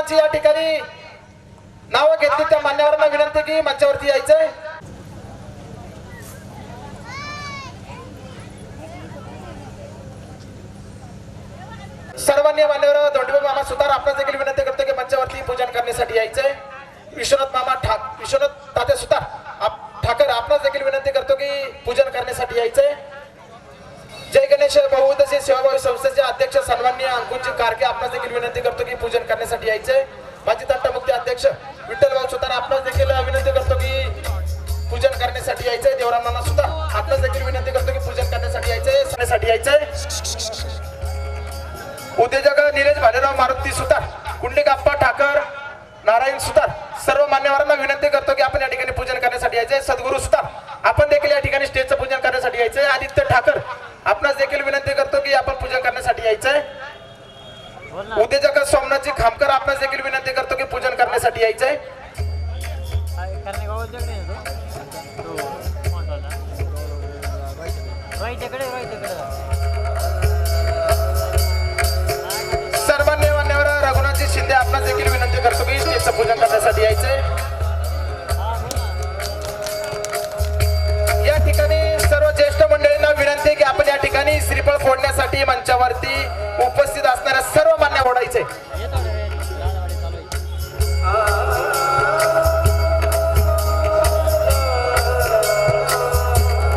मान्यवरांची या ठिकाणी नाव घेतली त्या मान्यवरांना विनंती की मंचावरती यायचंय. सर्वांनी मान्यवर धोंडीबा मामा सुतार आपणास देखील विनंती करतो की मंचावरती पूजन करण्यासाठी यायचंय. विश्वनाथ मामा विश्वनाथ तात्या सुतार ठाकर आपणास देखील विनंती करतो की पूजन करण्यासाठी यायचंय. जय गणेश बहुउद्देशीय सेवाभावी संस्थेचे अध्यक्ष सन्माननीय अंकुजी कारके आपणास देखील विनंती करतो की पूजन करण्यासाठी यायचंय. माजी तंटमुक्ती अध्यक्ष विठ्ठलभाऊ सुतार आपणास देखील विनंती करतो की पूजन करण्यासाठी यायचंय. देवराम नाना सुतार आपणास देखील विनंती करतो की पूजन करण्यासाठी यायचंय. उद्योजक निलेश भालेराव मारुती सुतार, कुंडलिकाप्पा ठाकर, नारायण सुतार सर्व मान्यवरांना विनंती करतो की आपण या ठिकाणी पूजन करण्यासाठी यायचंय. सद्गुरू सुतार आपण देखील या ठिकाणी स्टेजचं पूजन करण्यासाठी यायचंय. आदित्य ठाकर आपणास देखील विनंती करतो की आपण पूजन करण्यासाठी यायचंय. उद्योजक सोमनाथजी खामकर आपणास देखील विनंती करतो की पूजन करण्यासाठी यायचंय. सर्वांनी मान्यवर रघुनाथजी शिंदे आपणास देखील विनंती करतो की स्टेजचं पूजन करण्यासाठी यायचंय. या ठिकाणी सर्व ज्येष्ठ मंडळींना विनंती की आपण या ठिकाणी श्रीफळ फोडण्यासाठी मंचावरती उपस्थित असणाऱ्या सर्व मान्य ओढायचे.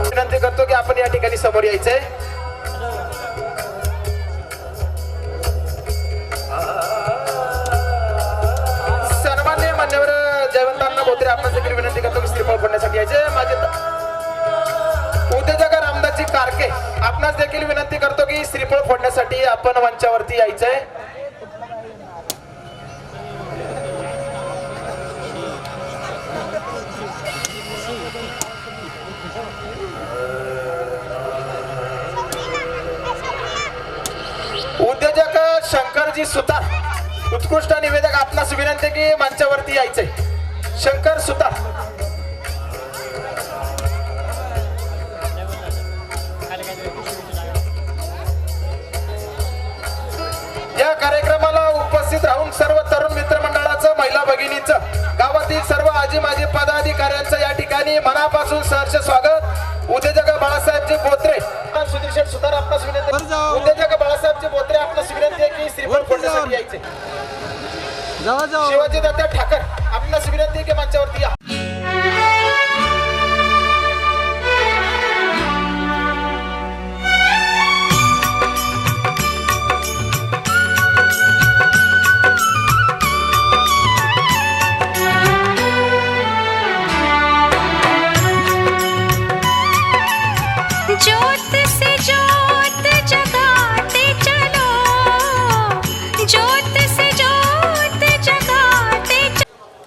विनंती करतो की आपण या ठिकाणी समोर यायचंय. सर्वांनी मान्यवर जयवंतांना बोत्रे आपणास देखील विनंती करतो की श्रीफळ फोडण्यासाठी यायचे. माझे उद्योजक रामदासजी कारके आपणास देखील विनंती करतो की श्रीफळ फोडण्यासाठी आपण मंचावरती यायचंय. उद्योजक शंकरजी सुतार उत्कृष्ट निवेदक आपणास विनंती की मंचावरती यायचंय. शंकर सुतार या कार्यक्रमाला उपस्थित राहून सर्व तरुण मित्रमंडळाचं, महिला भगिनींचं, गावातील सर्व आजी माजी पदाधिकाऱ्यांचं या ठिकाणी मनापासून सहर्ष स्वागत. उद्योजक बाळासाहेबजी बोत्रे सुधीर शेठ सुतार आपणास विनंती. उद्योजक बाळासाहेबजी बोत्रे आपणास विनंती आहे की श्रीफळ फोडण्यासाठी यायचे. शिवाजी दत्त ठाकर आपणास विनंती की मंचावरती या.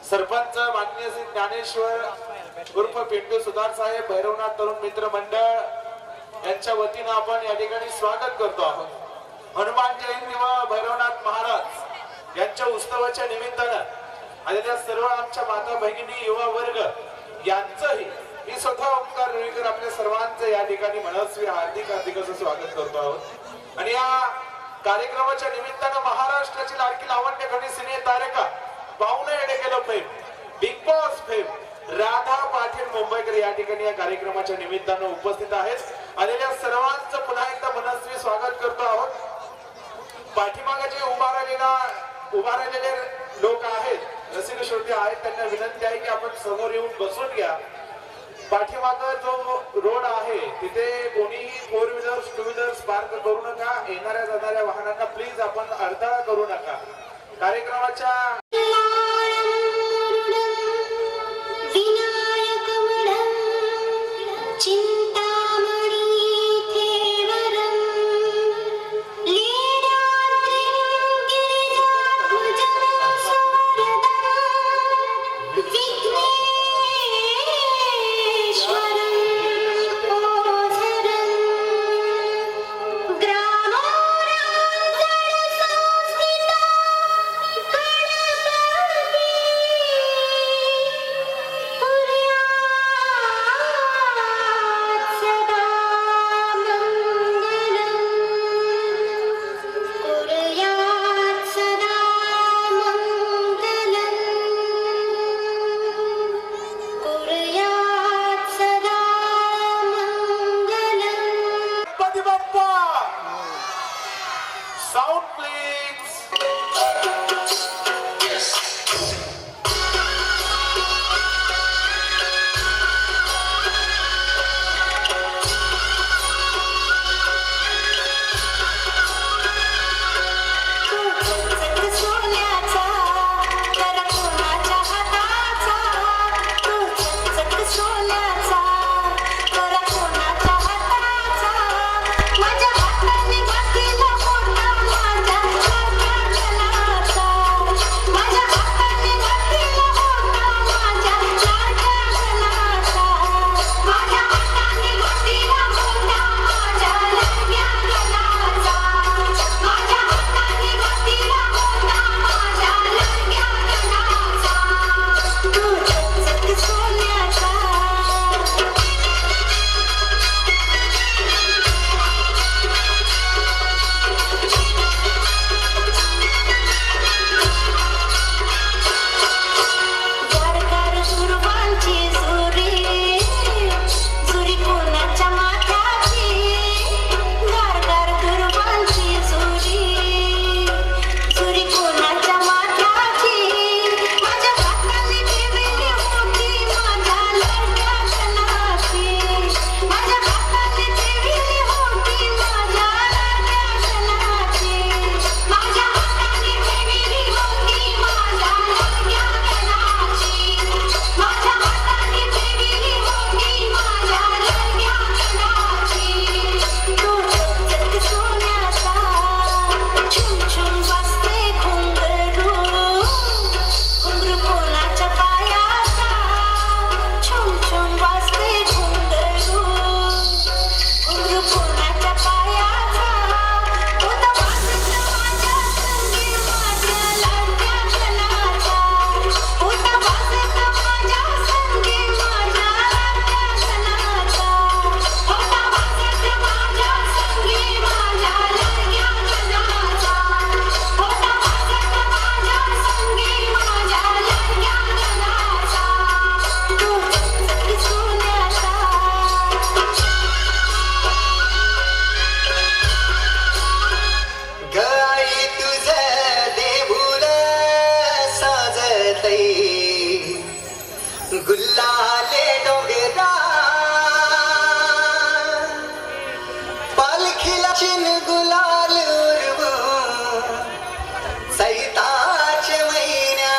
सरपंच माननीय श्री ज्ञानेश्वर उर्फ पिंटू सुधार साहेब भैरवनाथ तरुण मित्र मंडळ यांच्या वतीनं आपण या ठिकाणी स्वागत करतो आहोत. हनुमान जयंती व भैरवनाथ महाराज यांच्या उत्सवाच्या निमित्तानं आलेल्या सर्व आमच्या माता भगिनी युवा वर्ग यांचंही मी स्वतः ओंकार रुईकर आपल्या सर्वांचं या ठिकाणी मनस्वी हार्दिक असं स्वागत करतो आहोत. आणि या कार्यक्रमाच्या निमित्तानं महाराष्ट्राची लाडकी लावण्य खनी सिने तारका पाहुणे येणे केलं fame Bigg Boss fame Radha Patil मुंबईकर या ठिकाणी या कार्यक्रमाच्या निमित्तानं उपस्थित आहेत. आलेल्या सर्वांचं पुन्हा एकदा मनस्वी स्वागत करतो आहोत. पाठीमागे जे उभा राहिलेले लोक आहेत, रसिक श्रोते आहेत, त्यांना विनंती आहे की आपण समोर येऊन बसून घ्या. पाठीमागे जो रोड आहे तिथे कोणीही 4 व्हीलर्स 2 व्हीलर्स पार्क करू नका. येणाऱ्या जाणाऱ्या वाहनांना प्लीज आपण अडथळा करू नका. कार्यक्रमाच्या तई गुल्लाले डोगरा पालखीला चिन गुलाल उरवू सैताचे महिन्या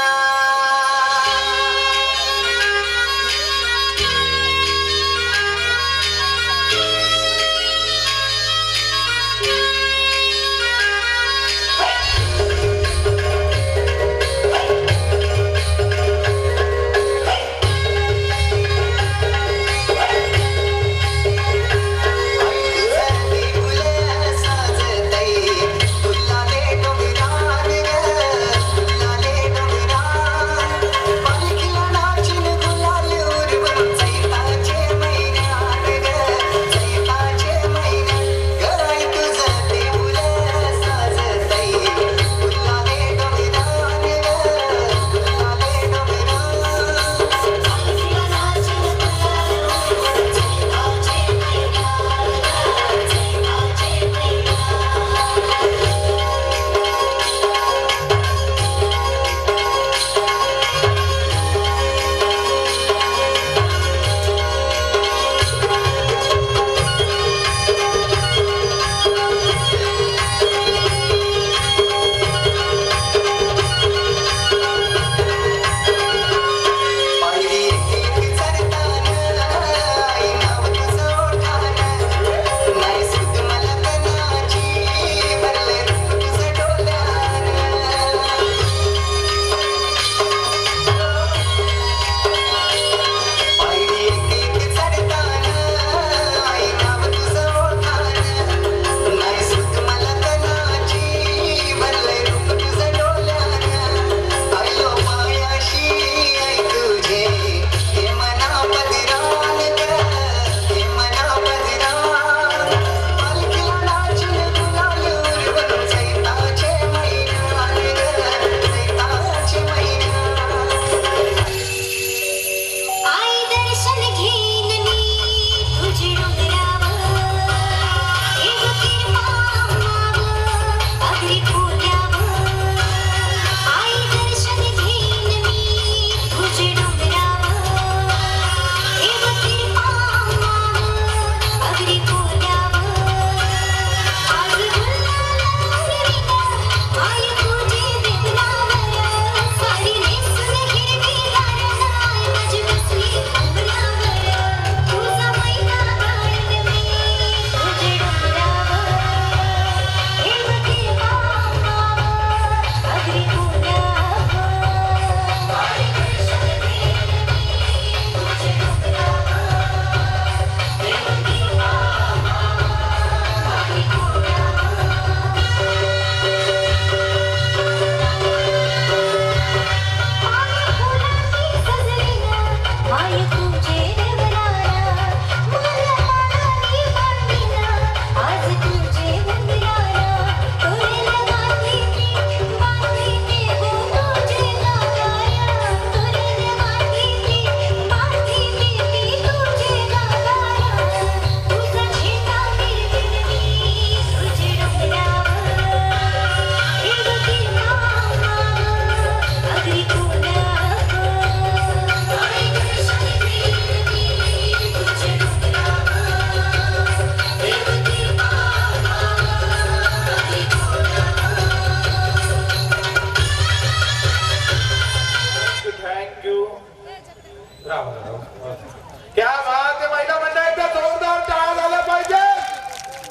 क्या बात है महिला मंडळ एकदा जोरदार टाळ्या झाल्या पाहिजे.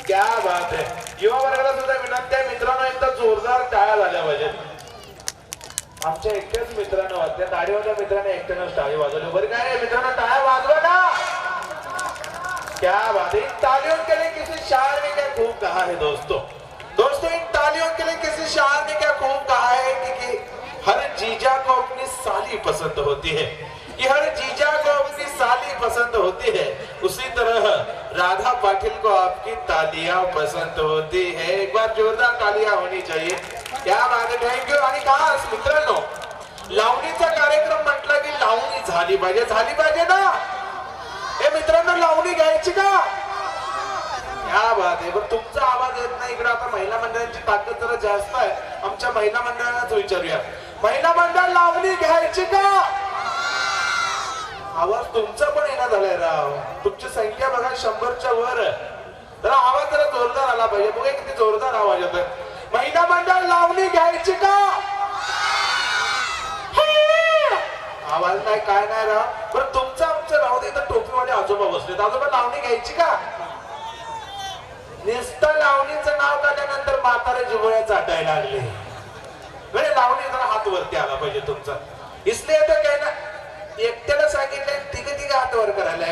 क्या बात है. युवा वर्गाला सुद्धा विनंती आहे मित्रांनो एकदा जोरदार टाळ्या झाल्या पाहिजे. आमच्या एकट्याच मित्रांनो त्या ताडीवाल्या मित्राने एकट्यानंच टाळी वाजवली. बरं काय मित्रांनो टाळ्या वाजवा ना. क्या बात है. इन तालियों के लिए किसी शायर ने क्या खूब कहा है दोस्तों. दोस्तों इन तालियों के लिए किसी शायर ने क्या खूब कहा है कि हर जीजा को अपनी साली पसंद होती है. कि हर जीजा को अपनी साली पसंद होती है उसी तरह राधा पाटिल को आपकी तालियां पसंद होती है. एक बार जोरदार तालियां होनी चाहिए. क्या बात है. थँक्यू. आणि खास मित्रांनो लावणीचा कार्यक्रम म्हटला की लावणी झाली पाहिजे ना. हे मित्रांनो लावणी घ्यायची का. क्या बात आहे. पण तुमचा आवाज येत नाही इकडे. आता महिला मंडळाची ताकद जरा जास्त आहे. आमच्या महिला मंडळालाच विचारूया. महिला मंडळ लावणी घ्यायची का? आवाज तुमचा पण येणार झालाय राव. तुमची संख्या बघा 100च्या वर. जरा आवाज जरा जोरदार आला पाहिजे. बघा किती जोरदार आवाज येतोय. महिला मंडळ लावणी घ्यायची का? आवाज नाही काय नाही राव. बरं तुमचं आमचं राहू दे. तर टोपीवाले आजोबा बसलेत. आजोबा लावणी घ्यायची का? नुसतं लावणीचं नाव काढल्यानंतर म्हातारे जिभोळ्या चाटायला लागले. म्हणजे लावणी जरा हात वरती आला पाहिजे तुमचा. इसलिए तर काय ना एकट्याला सांगितलंय तिघे हात वर करायला.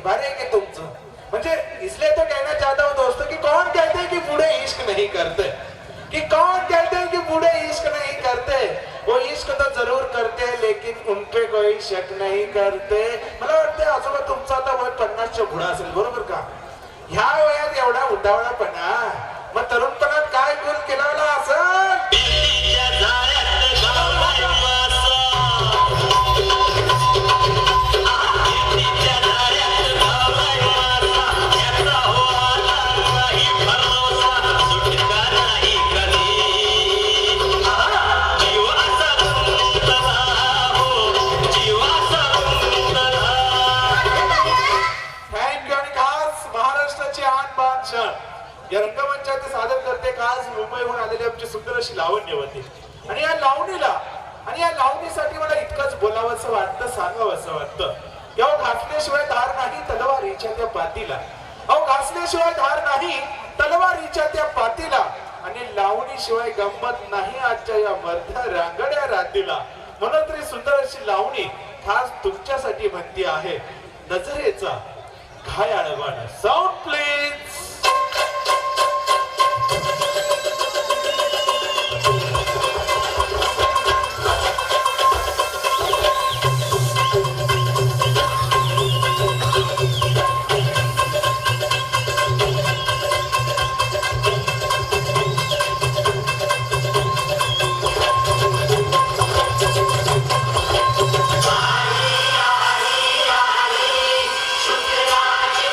भारी आहे की तुमचं. म्हणजे इसलिए तो कहना चाहता हूं दोस्तों कि कौन कहते हैं कि बूढ़े इश्क नहीं करते, कि कौन कहते हैं कि बूढ़े इश्क नहीं करते. वो इश्क तो जरूर करते लेकिन उनपे कोई शक नहीं करते. मला वाटतं आजोबा तुमचा आता वय 50च्या पुढे असेल बरोबर का? ह्या वयात एवढा उड्डावळापणा. मग तरुणपणात काय गुल केला असं. या रंगमंचाचे सादर करते खास मुंबईहून आलेली आमची सुंदर अशी लावण्यवती. आणि या लावणीसाठी मला इतकंच बोलावंसं वाटतं, सांगावंसं वाटतं. अहो घासल्याशिवाय धार नाही तलवारीच्या त्या पातीला. अहो घासल्याशिवाय धार नाही तलवारीच्या त्या पातीला. आणि लावणीशिवाय गंमत नाही आजच्या या मर्ध्या रांगड्या रात्रीला. म्हणून तरी सुंदर अशी लावणी खास तुमच्यासाठी म्हणती आहे. नजरेचा घायाळवाणा. Sound please. शुक्राची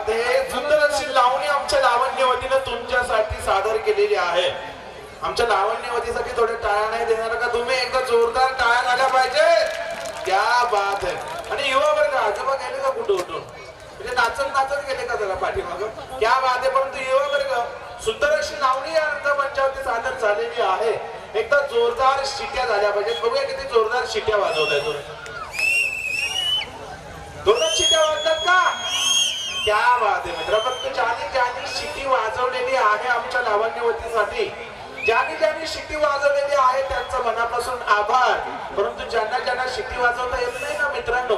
बात आहे. सुंदर अशी लावणी आमच्या लावण्यवतीनं तुमच्यासाठी सादर केलेली आहे. आमच्या लावण्यवतीसाठी थोडे टाळ्या नाही देणार का तुम्ही? एकदा जोरदार टाळ्या झाल्या पाहिजे. क्या बात आहे. आणि युवा वर्ग आजोबा गेले का कुठं उठून? म्हणजे नाचत नाचत गेले का जरा पाठीमाग? क्या बात आहे. परंतु युवा वर्ग सुंदर अशी लावणी या रंगमंचावरती सादर झालेली आहे. एकदा जोरदार शिट्या झाल्या पाहिजेत. बघूया किती जोरदार शिट्या वाजवताय तुम्ही. दोनच शिट्या वाजतात का? क्या बात आहे मित्र. फक्त ज्याने शिटी वाजवलेली आहे आमच्या लावण्यवतीसाठी, ज्याने शिटी वाजवलेली आहे त्यांचं मनापासून आभार. परंतु ज्यांना शिटी वाजवता येत नाही ना मित्रांनो,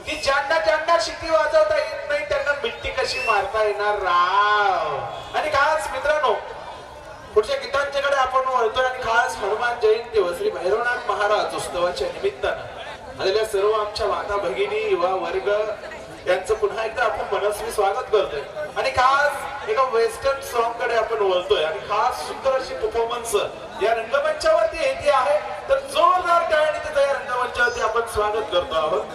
की ज्यांना शिटी वाजवता येत नाही त्यांना मिट्टी कशी मारता येणार राव. आणि खास मित्रांनो पुढच्या गीतांच्याकडे आपण वळतोय आणि खास हनुमान जयंती व श्री भैरवनाथ महाराज उत्सवाच्या निमित्तानं आलेल्या सर्व आमच्या माता भगिनी युवा वर्ग यांचं पुन्हा एकदा आपण मनस्वी स्वागत करतोय. आणि खास एका वेस्टर्न सॉन्ग कडे आपण वळतोय आणि खास सुंदर अशी परफॉर्मन्स या रंगमंचावरती येते आहे. तर जोरदार टाळ्यांनी तिथं या रंगमंचावरती आपण स्वागत करतो आहोत.